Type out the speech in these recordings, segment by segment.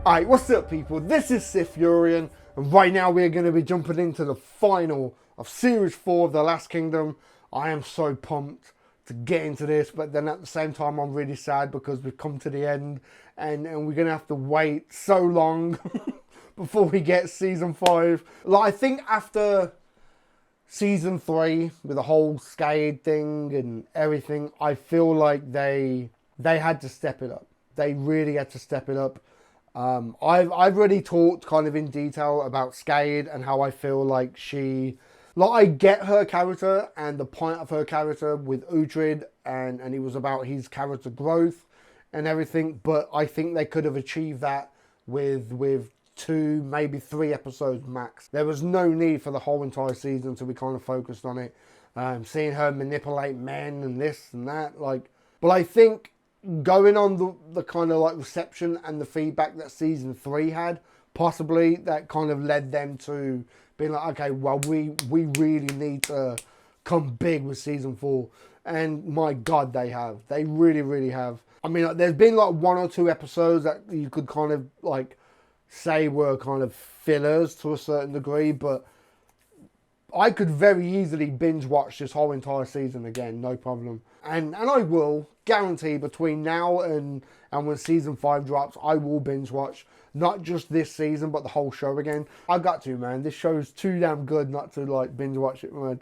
Alright, what's up people? This is SiTHFuRion, and right now we're going to be jumping into the final of Series 4 of The Last Kingdom. I am so pumped to get into this, but then at the same time I'm really sad because we've come to the end and we're going to have to wait so long before we get Season 5. Like, I think after Season 3, with the whole Skade thing and everything, I feel like they had to step it up. They really had to step it up. I've already talked kind of in detail about Skade and how I feel like I get her character and the point of her character with Uhtred, and it was about his character growth and everything, but I think they could have achieved that with 2, maybe 3 episodes max. There was no need for the whole entire season to be kind of focused on it. Seeing her manipulate men and this and that, but I think going on the kind of like reception and the feedback that Season 3 had, possibly that kind of led them to being like, okay, well, we really need to come big with Season 4. And my God, they have. They really, really have. I mean, there's been like 1 or 2 episodes that you could kind of like say were kind of fillers to a certain degree, but I could very easily binge watch this whole entire season again, no problem. And I will guarantee between now and when Season 5 drops, I will binge watch not just this season, but the whole show again. I got to, man. This show's too damn good not to like binge watch it, man.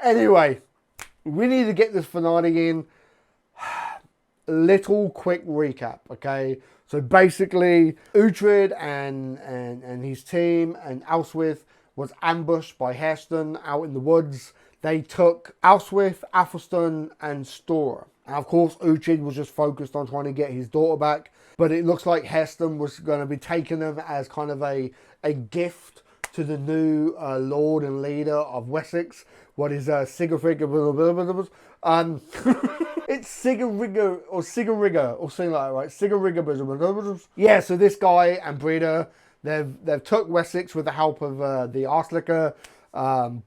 Anyway, we need to get this finale in. Little quick recap, okay? So basically, Uhtred and his team and ASUS was ambushed by Hairston out in the woods. They took ASUS, Athelstan, and Stora. And of course, Uhtred was just focused on trying to get his daughter back. But it looks like Hairston was going to be taking them as kind of a gift to the new Lord and leader of Wessex. What is Sigurfrigga? It's Sigurfrigga or something like that, right? Sigurfrigga. Yeah, so this guy and Breda, they've took Wessex with the help of the Arslicker,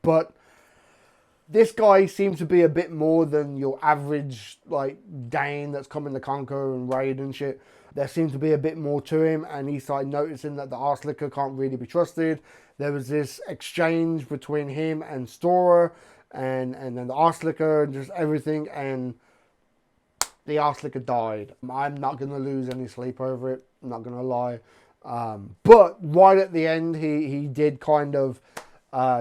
but this guy seems to be a bit more than your average like Dane that's coming to conquer and raid and shit. There seems to be a bit more to him, and he started noticing that the Arslicker can't really be trusted. There was this exchange between him and Stora, and then the Arslicker and just everything, and the Arslicker died. I'm not going to lose any sleep over it, I'm not going to lie. But right at the end, he did kind of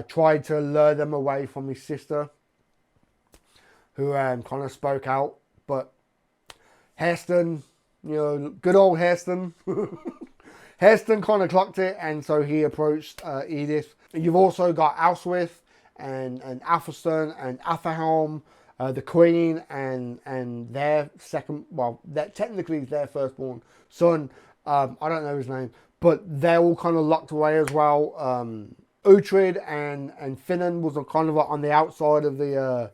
try to lure them away from his sister, who kind of spoke out. But Hairston, you know, good old Hairston. Hairston kind of clocked it, and so he approached Edith. You've also got ASUS and Athelstan and Athelhelm, the Queen, and their second, well, that technically is their firstborn son. I don't know his name, but they're all kind of locked away as well. Uhtred and Finan was kind of on the outside of the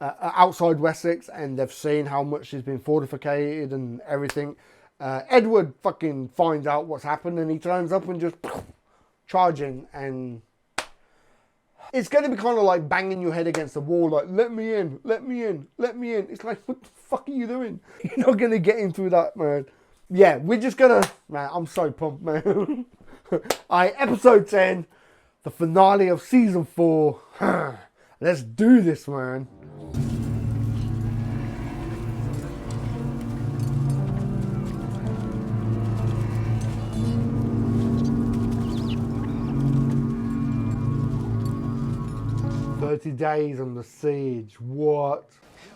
outside Wessex, and they've seen how much has been fortificated and everything. Edward fucking finds out what's happened, and he turns up and just charging, and it's going to be kind of like banging your head against the wall, like, let me in, let me in, let me in. It's like, what the fuck are you doing? You're not going to get in through that, man. Yeah, we're just going to, man, I'm so pumped, man. Alright, episode 10, the finale of Season 4. Let's do this, man. Days on the siege. What?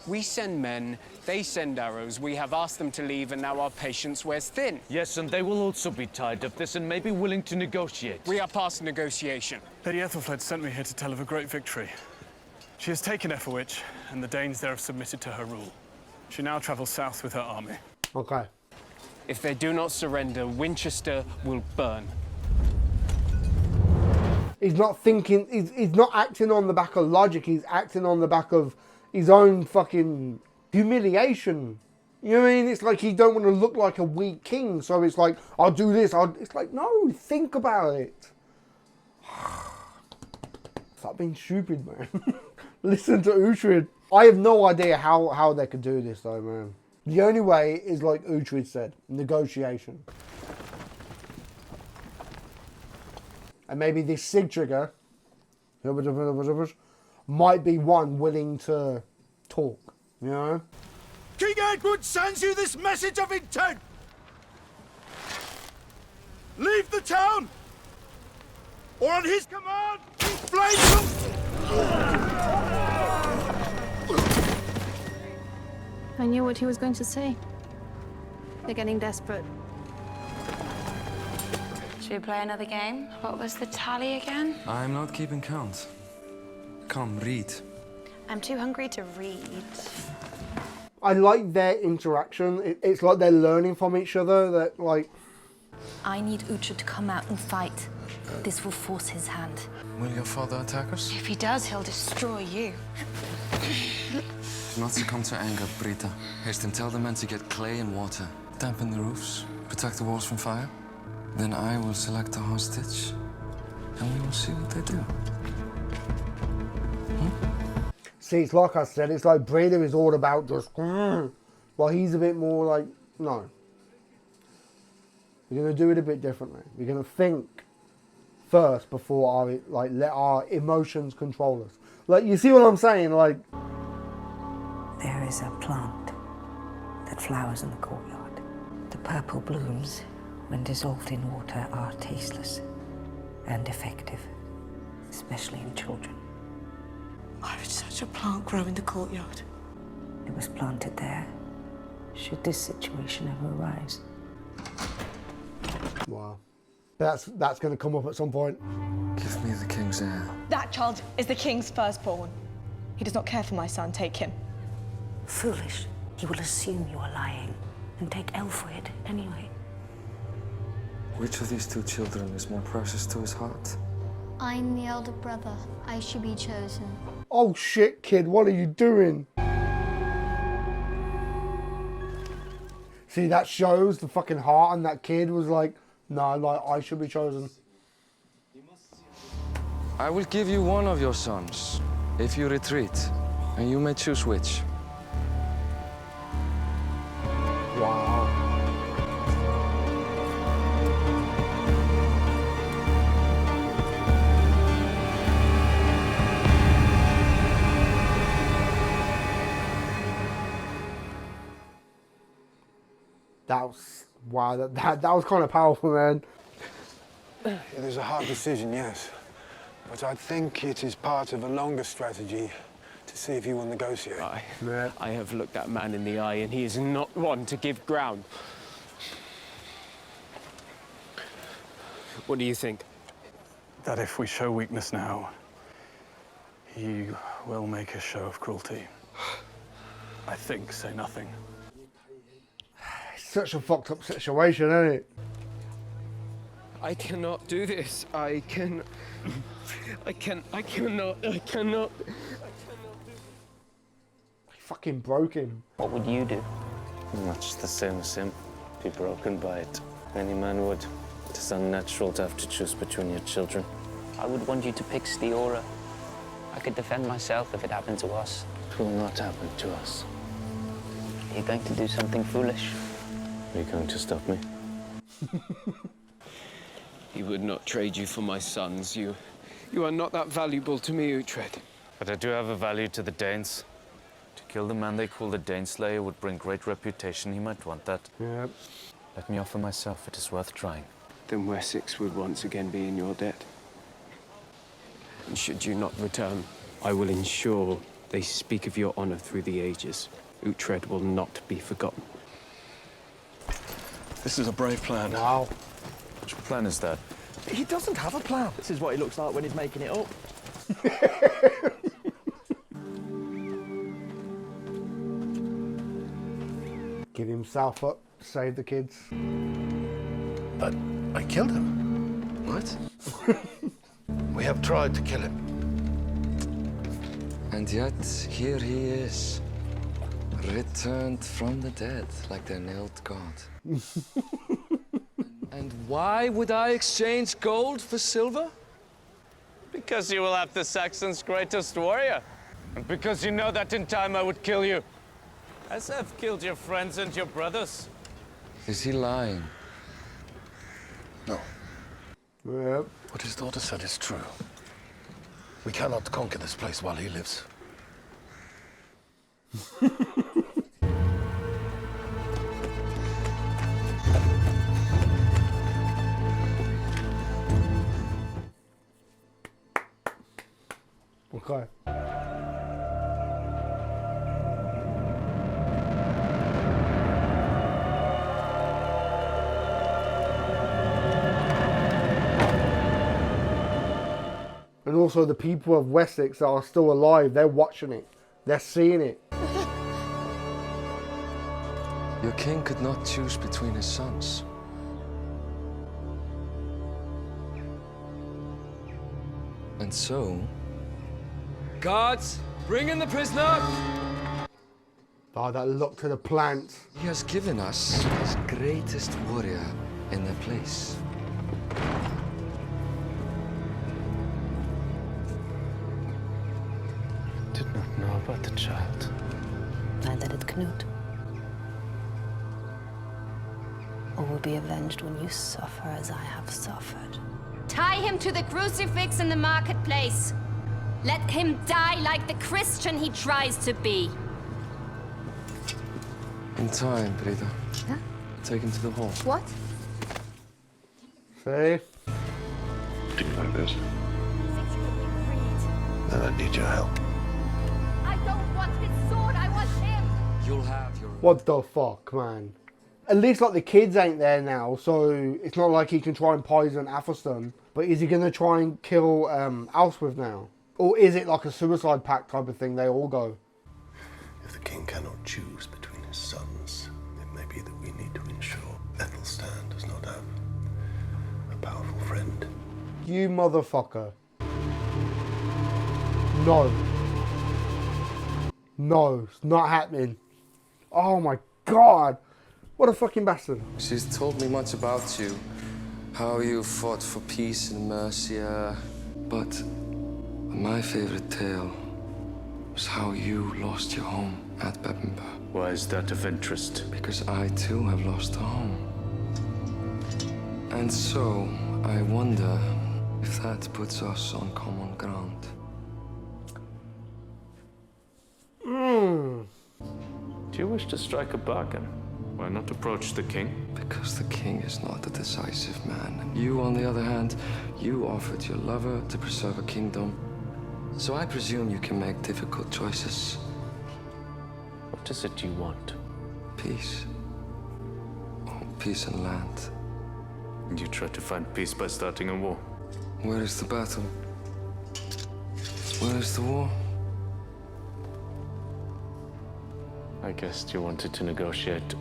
We send men, they send arrows. We have asked them to leave, and now our patience wears thin. Yes, and they will also be tired of this and may be willing to negotiate. We are past negotiation. Lady Ethelfled sent me here to tell of a great victory. She has taken Ethelwich, and the Danes there have submitted to her rule. She now travels south with her army. Okay. If they do not surrender, Winchester will burn. He's not thinking, he's not acting on the back of logic, he's acting on the back of his own fucking humiliation. You know what I mean? It's like he don't want to look like a weak king, so it's like, I'll do this, it's like, no, think about it. Stop being stupid, man. Listen to Uhtred. I have no idea how they could do this though, man. The only way is like Uhtred said, negotiation. And maybe this SIG trigger might be one willing to talk, you know? King Edward sends you this message of intent. Leave the town, or on his command, flames I knew what he was going to say. They're getting desperate. Should we play another game? What was the tally again? I'm not keeping count. Come, read. I'm too hungry to read. I like their interaction. It's like they're learning from each other. That like. I need Uhtred to come out and fight. This will force his hand. Will your father attack us? If he does, he'll destroy you. Do not succumb to anger, Brita. Hasten, tell the men to get clay and water. Dampen the roofs. Protect the walls from fire. Then I will select a hostage. And we will see what they do. See, it's like I said, it's like Brita is all about just, while he's a bit more like, no. We're going to do it a bit differently. We're going to think first before let our emotions control us. Like, you see what I'm saying? Like, there is a plant that flowers in the courtyard. The purple blooms, when dissolved in water, are tasteless and effective, especially in children. Why would such a plant grow in the courtyard? It was planted there, should this situation ever arise. wow. That's going to come up at some point. Give me the king's heir. That child is the king's firstborn. He does not care for my son. Take him. Foolish. He will assume you are lying and take Elfrid anyway. Which of these two children is more precious to his heart? I'm the elder brother. I should be chosen. Oh shit, kid, what are you doing? See, that shows the fucking heart, and that kid was like, no, like, I should be chosen. I will give you one of your sons, if you retreat, and you may choose which. Wow. That was, wow, that was kind of powerful, man. It is a hard decision, yes. But I think it is part of a longer strategy to see if you will negotiate. I have looked that man in the eye, and he is not one to give ground. What do you think? That if we show weakness now, he will make a show of cruelty. I think, say nothing. Such a fucked up situation, isn't it? I cannot do this. I cannot. Fucking broke him. What would you do? Much the same as him. Be broken by it. Any man would. It is unnatural to have to choose between your children. I would want you to pick Stiora. I could defend myself if it happened to us. It will not happen to us. Are you going to do something foolish? Are you going to stop me? He would not trade you for my sons. You are not that valuable to me, Uhtred. But I do have a value to the Danes. To kill the man they call the Daneslayer would bring great reputation. He might want that. Yep. Let me offer myself. It is worth trying. Then Wessex would once again be in your debt. And should you not return, I will ensure they speak of your honor through the ages. Uhtred will not be forgotten. This is a brave plan. Wow. Which plan is that? He doesn't have a plan. This is what he looks like when he's making it up. Give himself up, save the kids. But I killed him. What? We have tried to kill him. And yet, here he is. Returned from the dead, like their nailed god. And why would I exchange gold for silver? Because you will have the Saxons' greatest warrior. And because you know that in time I would kill you. SF killed your friends and your brothers. Is he lying? No. Yep. What his daughter said is true. We cannot conquer this place while he lives. Okay. And also the people of Wessex that are still alive, they're watching it. They're seeing it. Your king could not choose between his sons. And so... Guards, bring in the prisoner! Oh, that look to the plant. He has given us his greatest warrior in their place. Did not know about the child. Neither did Knut. Or will be avenged when you suffer as I have suffered. Tie him to the crucifix in the marketplace. Let him die like the Christian he tries to be. In time, Brita. Huh? Take him to the hall. What? See? Do you like this? Then I need your help. I don't want his sword, I want him. You'll have your... What the fuck, man? At least like the kids ain't there now, so it's not like he can try and poison Athelstan. But is he gonna try and kill Ælfswith now? Or is it like a suicide pact type of thing, they all go? If the king cannot choose between his sons, it may be that we need to ensure Athelstan does not have a powerful friend. You motherfucker. No. No, it's not happening. Oh my god. What a fucking bastard. She's told me much about you. How you fought for peace in Mercia. But my favorite tale was how you lost your home at Bebbanburg. Why is that of interest? Because I too have lost a home. And so, I wonder if that puts us on common ground. Do you wish to strike a bargain? Why not approach the king? Because the king is not a decisive man. You, on the other hand, you offered your lover to preserve a kingdom. So I presume you can make difficult choices. What is it you want? Peace. Oh, peace and land. You try to find peace by starting a war. Where is the battle? Where is the war? I guessed you wanted to negotiate.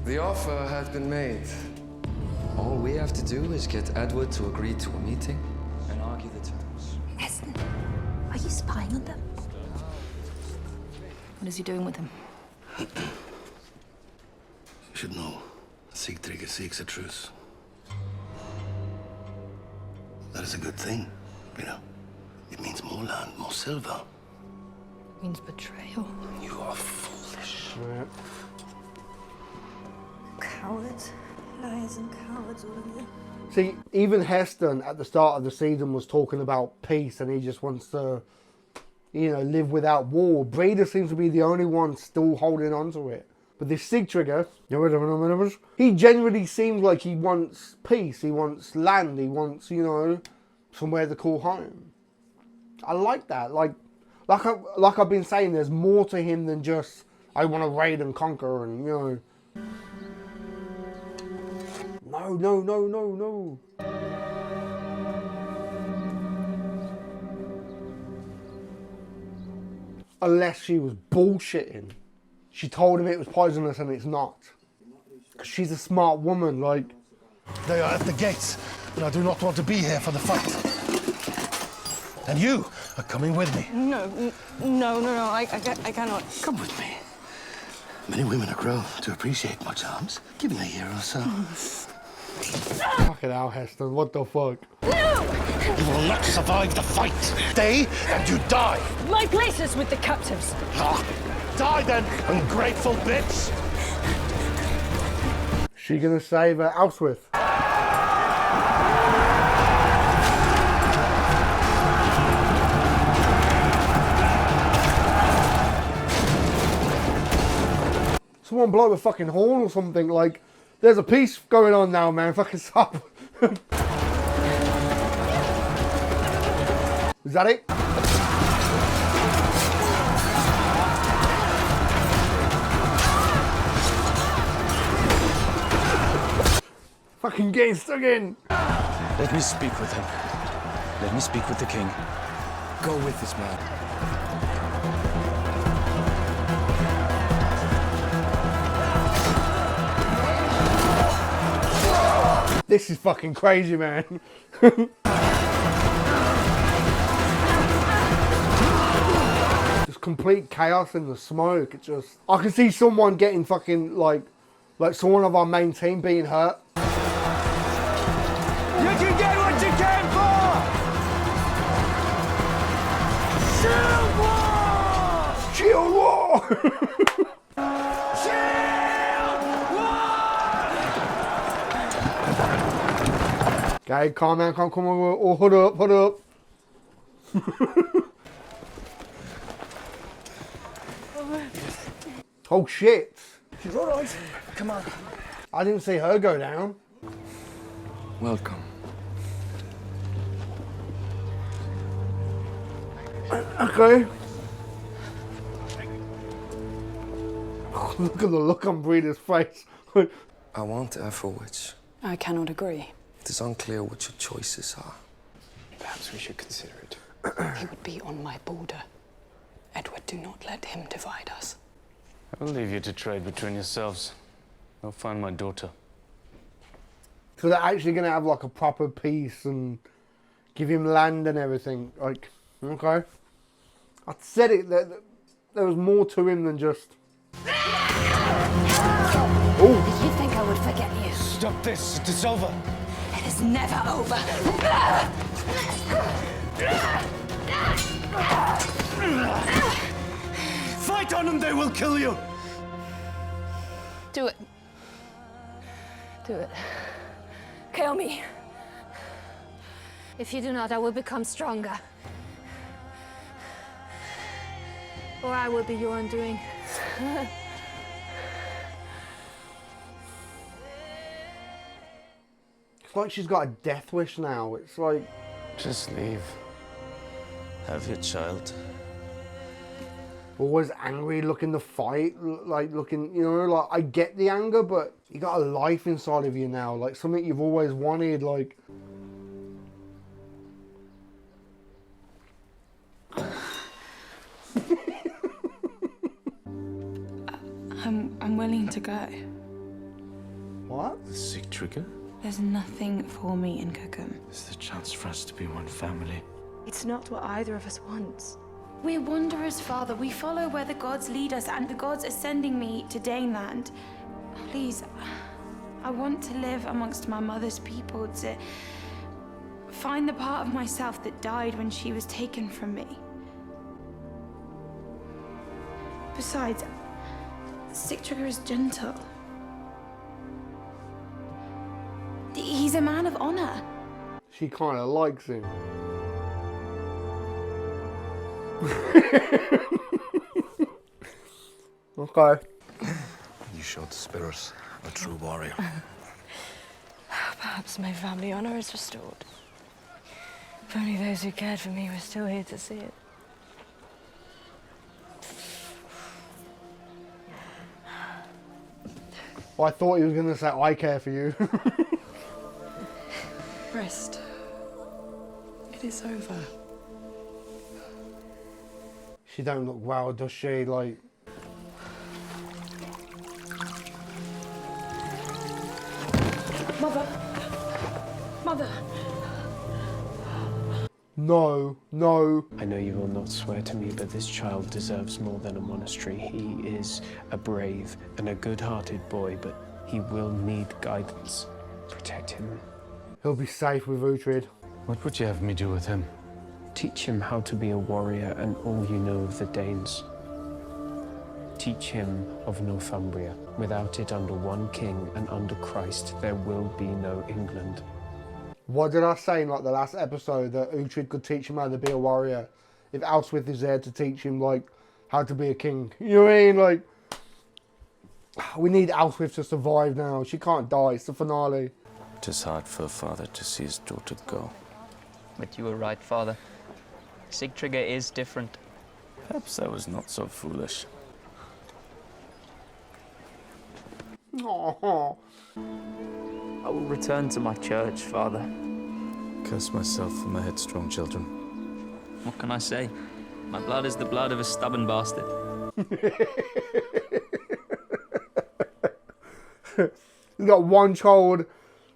The offer has been made. All we have to do is get Edward to agree to a meeting and argue the terms. Heston, are you spying on them? What is he doing with them? You should know. Sigtryggr seeks a truce. That is a good thing, you know. It means more land, more silver. Means betrayal. You are foolish. Yeah. Cowards. Liars and cowards, all of you. See, even Heston at the start of the season was talking about peace and he just wants to, you know, live without war. Breda seems to be the only one still holding on to it. But this Sigtryggr, he generally seems like he wants peace, he wants land, he wants, you know, somewhere to call home. I like that. Like I've been saying, there's more to him than just, I want to raid and conquer and, you know. No, no, no, no, no. Unless she was bullshitting. She told him it was poisonous and it's not. Because she's a smart woman, like. They are at the gates, and I do not want to be here for the fight. And you are coming with me. No, I cannot. Come with me. Many women are grown to appreciate my charms. Give me a year or so. Fucking hell, Heston, what the fuck? You will not survive the fight. Stay and you die. My place is with the captives. Die then, ungrateful bitch! She gonna save ASUS? Someone blow a fucking horn or something. Like, there's a piece going on now, man. Fucking stop. Is that it? Fucking getting stuck in. Let me speak with him. Let me speak with the king. Go with this man. This is fucking crazy, man. Just complete chaos in the smoke. It's just, I can see someone getting fucking like someone of our main team being hurt. You can get what you came for! Shield war! Shield war! Okay, calm down, come over. Oh, hood up, hood up. Oh shit. She's alright. Come on. I didn't see her go down. Welcome. Okay. Look at the look on Breeder's face. I want Ethelwitch. I cannot agree. It is unclear what your choices are. Perhaps we should consider it. He would be on my border. Edward, do not let him divide us. I'll leave you to trade between yourselves. I'll find my daughter. So they're actually going to have like a proper peace and give him land and everything. Like, okay. I said it, there was more to him than just... Oh! Did you think I would forget you? Stop this, it is over. It is never over. Fight on them, they will kill you! Do it. Do it. Kill me. If you do not, I will become stronger. Or I will be your undoing. It's like she's got a death wish now. It's like... Just leave. Have your child. Always angry, looking to fight, like looking, you know, like I get the anger, but you got a life inside of you now, like something you've always wanted, like... I'm willing to go. What? The sick trigger? There's nothing for me in Cookham. There's the chance for us to be one family. It's not what either of us wants. We're wanderers, Father. We follow where the gods lead us, and the gods are sending me to Daneland. Please, I want to live amongst my mother's people, to find the part of myself that died when she was taken from me. Besides, SiTHFuRion is gentle. He's a man of honor. She kind of likes him. Okay. You showed the spirit of a true warrior. Perhaps my family honor is restored. If only those who cared for me were still here to see it. Well, I thought he was going to say, I care for you. Rest. It is over. She don't look well, does she? Like... Mother! Mother! No, no. I know you will not swear to me, but this child deserves more than a monastery. He is a brave and a good-hearted boy, but he will need guidance. Protect him. He'll be safe with Uhtred. What would you have me do with him? Teach him how to be a warrior and all you know of the Danes. Teach him of Northumbria. Without it under one king and under Christ, there will be no England. What did I say in like the last episode, that Uhtred could teach him how to be a warrior if Ælfwith is there to teach him like how to be a king? You know what I mean? Like, we need Ælfwith to survive now. She can't die. It's the finale. It is hard for a father to see his daughter go. But you were right, Father. SiTHFuRion is different. Perhaps I was not so foolish. Aww. I will return to my church, Father. Curse myself for my headstrong children. What can I say? My blood is the blood of a stubborn bastard. You got one child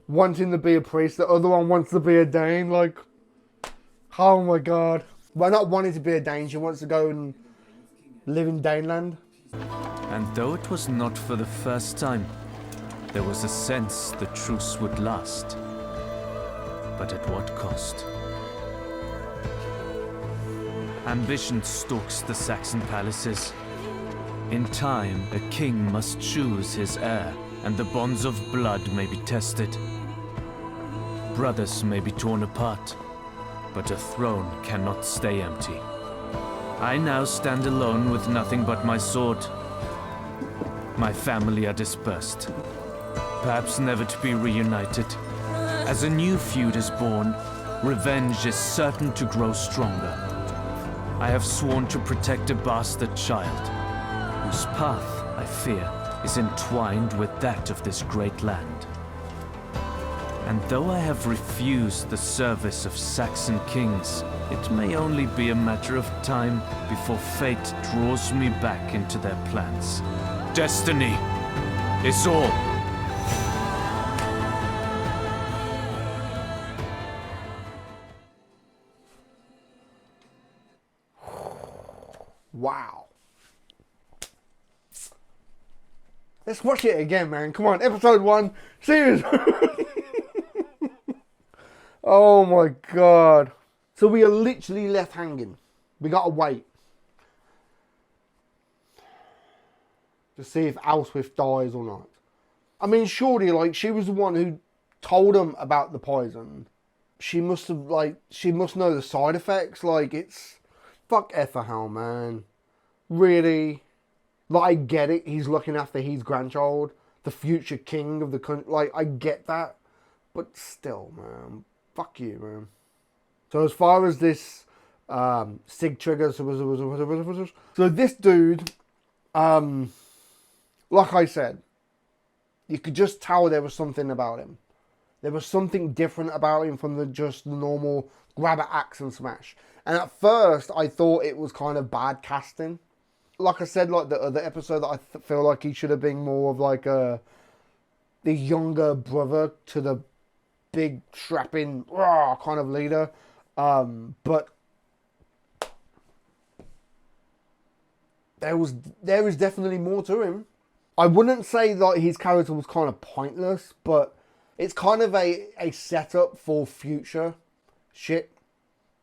wanting to be a priest, the other one wants to be a Dane. Like, oh my god. Well, not wanting to be a Dane, she wants to go and live in Daneland. And though it was not for the first time, there was a sense the truce would last. But at what cost? Ambition stalks the Saxon palaces. In time, a king must choose his heir, and the bonds of blood may be tested. Brothers may be torn apart, but a throne cannot stay empty. I now stand alone with nothing but my sword. My family are dispersed, perhaps never to be reunited. As a new feud is born, revenge is certain to grow stronger. I have sworn to protect a bastard child, whose path, I fear, is entwined with that of this great land. And though I have refused the service of Saxon kings, it may only be a matter of time before fate draws me back into their plans. Destiny is all. Wow. Let's watch it again, man. Come on, episode 1. Serious. Oh my god. So we are literally left hanging. We gotta wait to see if Ælfwith dies or not. I mean, surely, like, she was the one who told him about the poison. She must have, like, she must know the side effects. Like, it's... Fuck Ethelhelm, man. Really? Like, I get it. He's looking after his grandchild. The future king of the country. Like, I get that. But still, man. Fuck you, man. So as far as this SiTHFuRion, so this dude, like I said, you could just tell there was something about him. There was something different about him from just the normal grab an axe and smash. And at first, I thought it was kind of bad casting. Like I said, like the other episode, that I feel like he should have been more of like the younger brother to the big strapping kind of leader. But there is definitely more to him. I wouldn't say that his character was kind of pointless, but it's kind of a setup for future shit.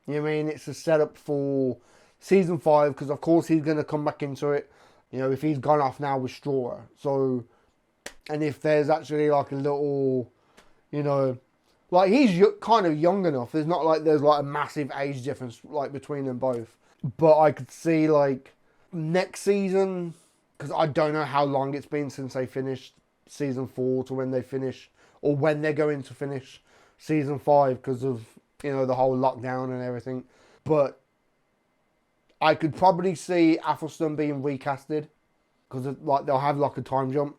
You know what I mean? It's a setup for season 5, because of course he's going to come back into it, you know, if he's gone off now with Straw. So, and if there's actually like a little, you know, like he's kind of young enough. There's not like there's like a massive age difference like between them both. But I could see like next season, because I don't know how long it's been since they finished season 4 to when they finish, or when they're going to finish season 5 because of, you know, the whole lockdown and everything. But I could probably see Athelstan being recasted, because like they'll have like a time jump.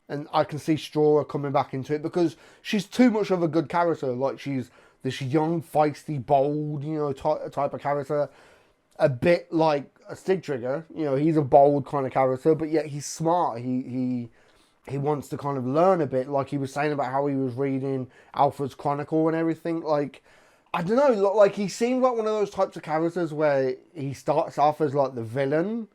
And I can see Straw coming back into it, because she's too much of a good character. Like, she's this young, feisty, bold, you know, type of character. A bit like a SiTHFuRion. You know, he's a bold kind of character, but yet he's smart. He wants to kind of learn a bit. Like he was saying about how he was reading Alfred's Chronicle and everything. Like, I don't know. Like, he seems like one of those types of characters where he starts off as like the villain,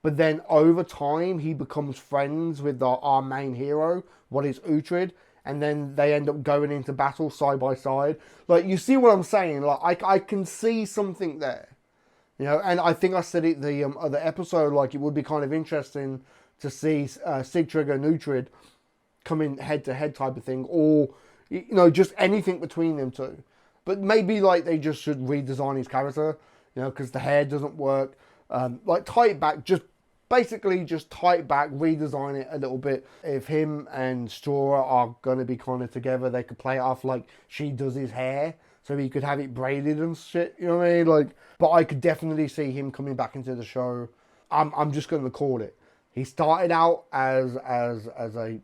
but then over time, he becomes friends with our main hero, what is Uhtred, and then they end up going into battle side by side. Like, you see what I'm saying? Like, I can see something there. You know, and I think I said it the other episode, like it would be kind of interesting to see SiTHFuRion and Uhtred coming head to head type of thing, or you know, just anything between them two. But maybe like they just should redesign his character, you know, because the hair doesn't work. Like tie it back, just basically just tie it back, redesign it a little bit. If him and Straw are gonna be kind of together, they could play it off like she does his hair, so he could have it braided and shit. You know what I mean? Like, but I could definitely see him coming back into the show. I'm just gonna call it. He started out as a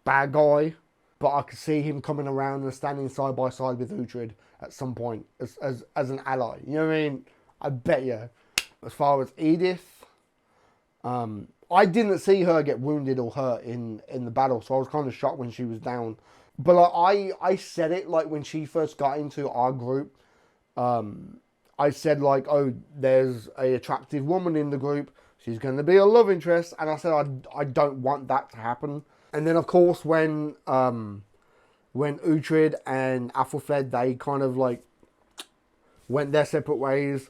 bad guy, but I could see him coming around and standing side by side with Uhtred at some point as an ally. You know what I mean? I bet you. As far as Edith, I didn't see her get wounded or hurt in the battle, so I was kind of shocked when she was down. But like, I said it like when she first got into our group. I said like, oh, there's a attractive woman in the group. She's going to be a love interest, and I said I don't want that to happen. And then of course when Uhtred and Aethelflaed, they kind of like went their separate ways,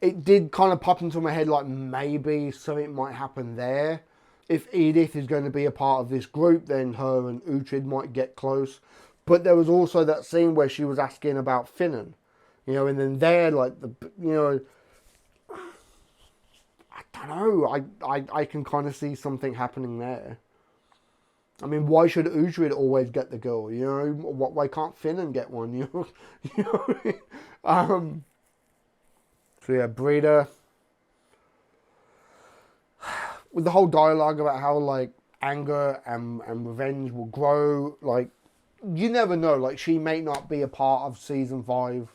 it did kind of pop into my head like maybe something might happen there. If Edith is going to be a part of this group, then her and Uhtred might get close. But there was also that scene where she was asking about Finan, you know, and then there, like, you know, I don't know, I can kind of see something happening there. I mean, why should Uhtred always get the girl, you know? Why can't Finan get one, you know? You know what I mean? So yeah, Breeder. With the whole dialogue about how like anger and revenge will grow, like you never know, like she may not be a part of season 5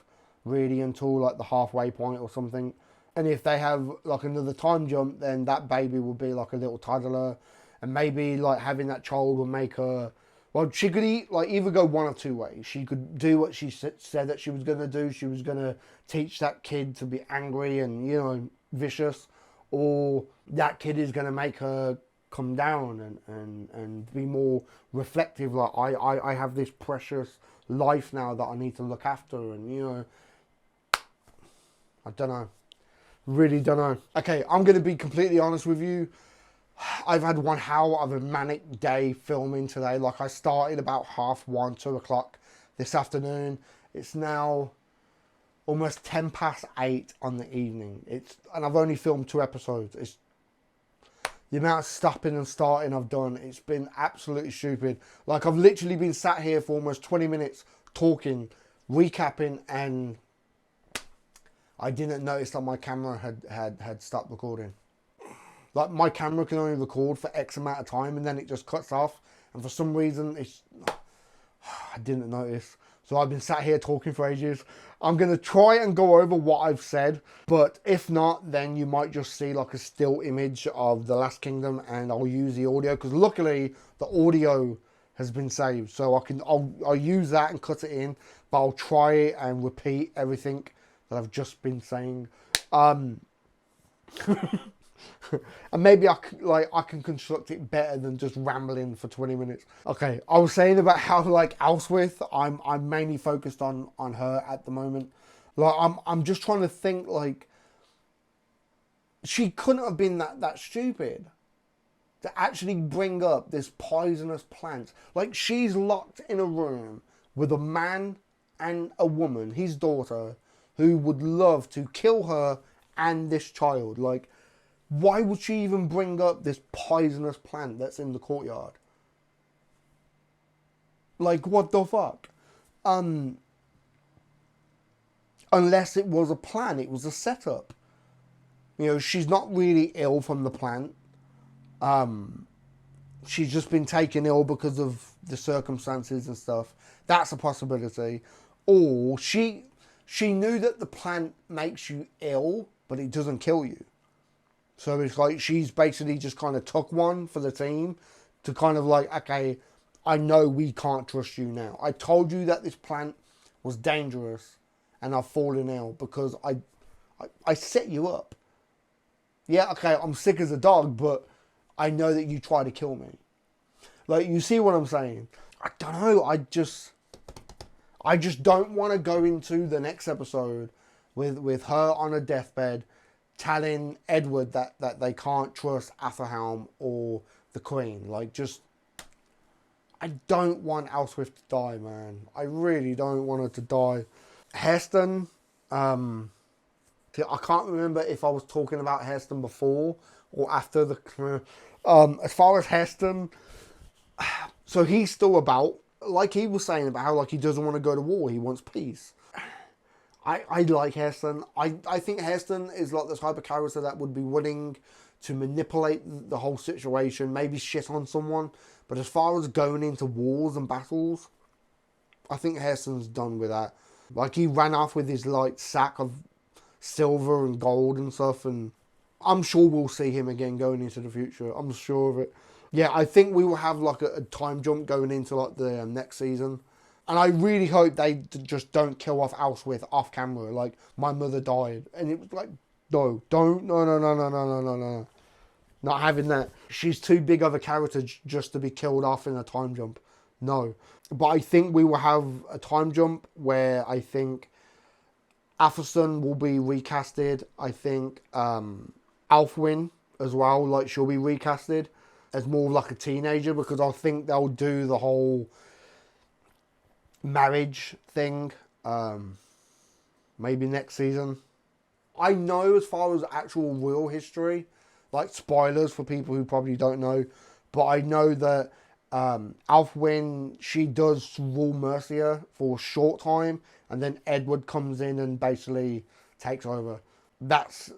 really until like the halfway point or something. And if they have like another time jump, then that baby will be like a little toddler, and maybe like having that child will make her, well, she could either go one or two ways. She could do what she said that she was going to do. She was going to teach that kid to be angry and, you know, vicious, or that kid is going to make her come down and be more reflective. Like, I have this precious life now that I need to look after, and, you know, I don't know. Really don't know. Okay, I'm going to be completely honest with you. I've had one hell of a manic day filming today. Like, I started about 1:30, 2 o'clock this afternoon. It's now almost 8:10 on the evening. And I've only filmed 2 episodes. It's the amount of stopping and starting I've done. It's been absolutely stupid. Like, I've literally been sat here for almost 20 minutes talking, recapping, and I didn't notice that my camera had stopped recording. Like, my camera can only record for X amount of time and then it just cuts off. And for some reason, I didn't notice. So I've been sat here talking for ages. I'm going to try and go over what I've said. But if not, then you might just see like a still image of The Last Kingdom, and I'll use the audio. Because luckily, the audio has been saved. So I'll use that and cut it in. But I'll try it and repeat everything that I've just been saying. And maybe I can construct it better than just rambling for 20 minutes. Okay, I was saying about how like Elswith, I'm mainly focused on her at the moment. Like I'm just trying to think, like, she couldn't have been that stupid to actually bring up this poisonous plant. Like, she's locked in a room with a man and a woman, his daughter, who would love to kill her and this child. Like, why would she even bring up this poisonous plant that's in the courtyard? Like, what the fuck? Unless it was a plan, it was a setup. You know, she's not really ill from the plant. She's just been taken ill because of the circumstances and stuff. That's a possibility. Or she knew that the plant makes you ill, but it doesn't kill you. So it's like she's basically just kind of took one for the team to kind of like, okay, I know we can't trust you now. I told you that this plant was dangerous and I've fallen ill because I set you up. Yeah, okay, I'm sick as a dog, but I know that you tried to kill me. Like, you see what I'm saying? I don't know. I just don't want to go into the next episode with her on a deathbed telling Edward that they can't trust Athelhelm or the Queen. Like, just, I don't want Elswith to die, man. I really don't want her to die. Heston, I can't remember if I was talking about Heston before or after the... as far as Heston, so he's still about, like he was saying about how like he doesn't want to go to war, he wants peace. I like Heston. I think Heston is like the type of character that would be willing to manipulate the whole situation, maybe shit on someone. But as far as going into wars and battles, I think Heston's done with that. Like, he ran off with his like sack of silver and gold and stuff, and I'm sure we'll see him again going into the future. I'm sure of it. Yeah, I think we will have like a time jump going into like the next season. And I really hope they just don't kill off Elswith off camera. Like, my mother died. And it was like, no, don't, no. Not having that. She's too big of a character just to be killed off in a time jump. No. But I think we will have a time jump where I think Athelstan will be recasted. I think Alfwyn as well, like, she'll be recasted as more like a teenager, because I think they'll do the whole marriage thing maybe next season. I know as far as actual real history, like spoilers for people who probably don't know, but I know that Alfwyn, she does rule Mercia for a short time, and then Edward comes in and basically takes over. That's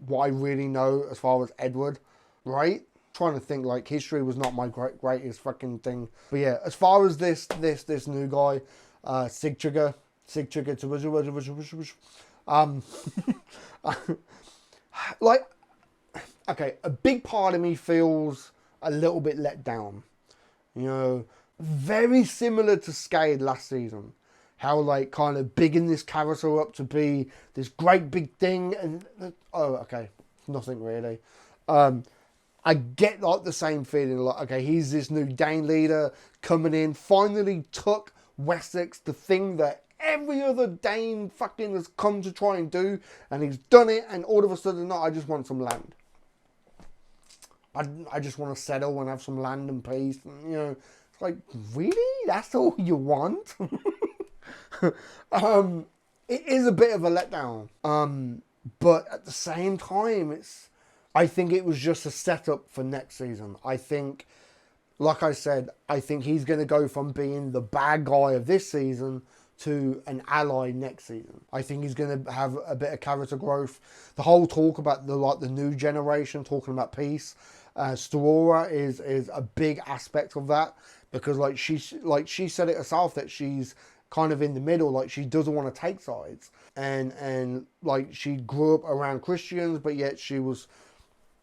what I really know as far as Edward, right? Trying to think, like, history was not my greatest fucking thing. But yeah, as far as this new guy, SiTHFuRiON, like, okay, a big part of me feels a little bit let down. You know, very similar to Skade last season. How, like, kind of bigging this character up to be this great big thing, and oh, okay, nothing really. I get like the same feeling, like, okay, he's this new Dane leader coming in, finally took Wessex, the thing that every other Dane fucking has come to try and do, and he's done it, and all of a sudden, no, I just want some land. I just want to settle and have some land and peace, and, you know, it's like, really? That's all you want? It is a bit of a letdown, but at the same time, I think it was just a setup for next season. I think, like I said, I think he's going to go from being the bad guy of this season to an ally next season. I think he's going to have a bit of character growth. The whole talk about the new generation, talking about peace, Storora is a big aspect of that, because she said it herself that she's kind of in the middle, like she doesn't want to take sides, and like she grew up around Christians, but yet she was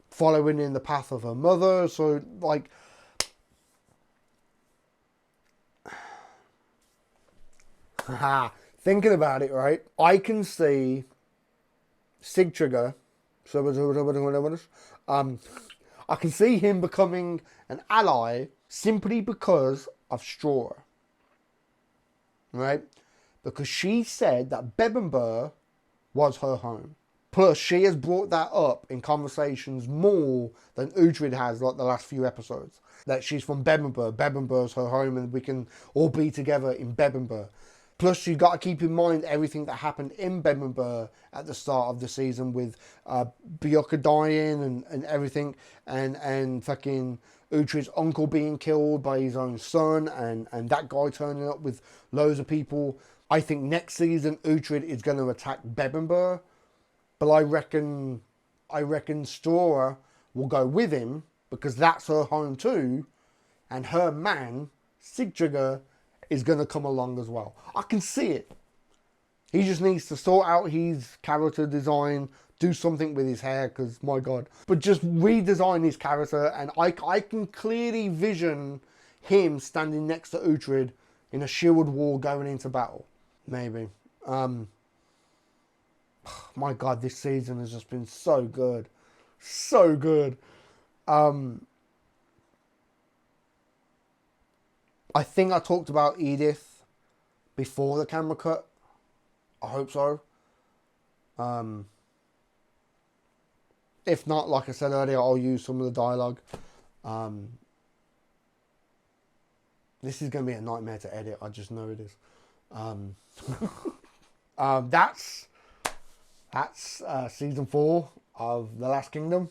following in the path of her mother. So, like, thinking about it, right, I can see SiTHFuRiON, I can see him becoming an ally simply because of Straw, right? Because she said that Bebbanburg was her home. Plus, she has brought that up in conversations more than Uhtred has, like the last few episodes. That she's from Bebbanburg. Bebbanburg's her home, and we can all be together in Bebbanburg. Plus, you've got to keep in mind everything that happened in Bebbanburg at the start of the season with Bjorka dying and everything, and fucking Uhtred's uncle being killed by his own son, and that guy turning up with loads of people. I think next season Uhtred is going to attack Bebbanburg. But I reckon Stora will go with him, because that's her home too, and her man, SiTHFuRiON, is going to come along as well. I can see it. He just needs to sort out his character design, do something with his hair, because, my God. But just redesign his character, and I can clearly vision him standing next to Uhtred in a shield wall going into battle. Maybe. My God, this season has just been so good. So good. I think I talked about Edith before the camera cut. I hope so. If not, like I said earlier, I'll use some of the dialogue. This is going to be a nightmare to edit. I just know it is. That's season 4 of The Last Kingdom.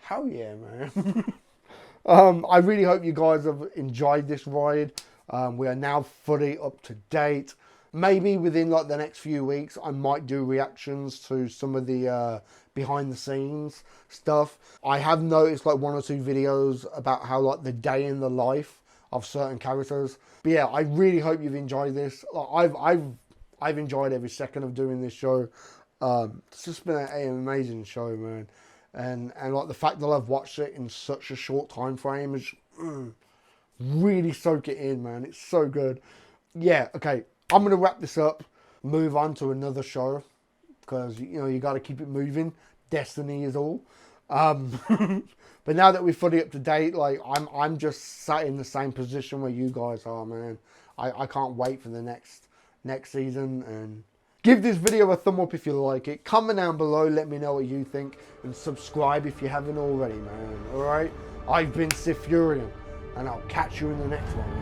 Hell yeah, man. I really hope you guys have enjoyed this ride. We are now fully up to date. Maybe within like the next few weeks, I might do reactions to some of the behind the scenes stuff. I have noticed like 1 or 2 videos about how like the day in the life of certain characters. But yeah, I really hope you've enjoyed this. Like, I've enjoyed every second of doing this show. It's just been an amazing show, man. And like the fact that I've watched it in such a short time frame is really soak it in, man. It's so good. Yeah, okay. I'm going to wrap this up, move on to another show, because, you know, you got to keep it moving. Destiny is all. But now that we're fully up to date, like, I'm just sat in the same position where you guys are, man. I can't wait for the next season. And give this video a thumb up if you like it. Comment down below, let me know what you think. And subscribe if you haven't already, man. Alright? I've been SiTHFuRion, and I'll catch you in the next one.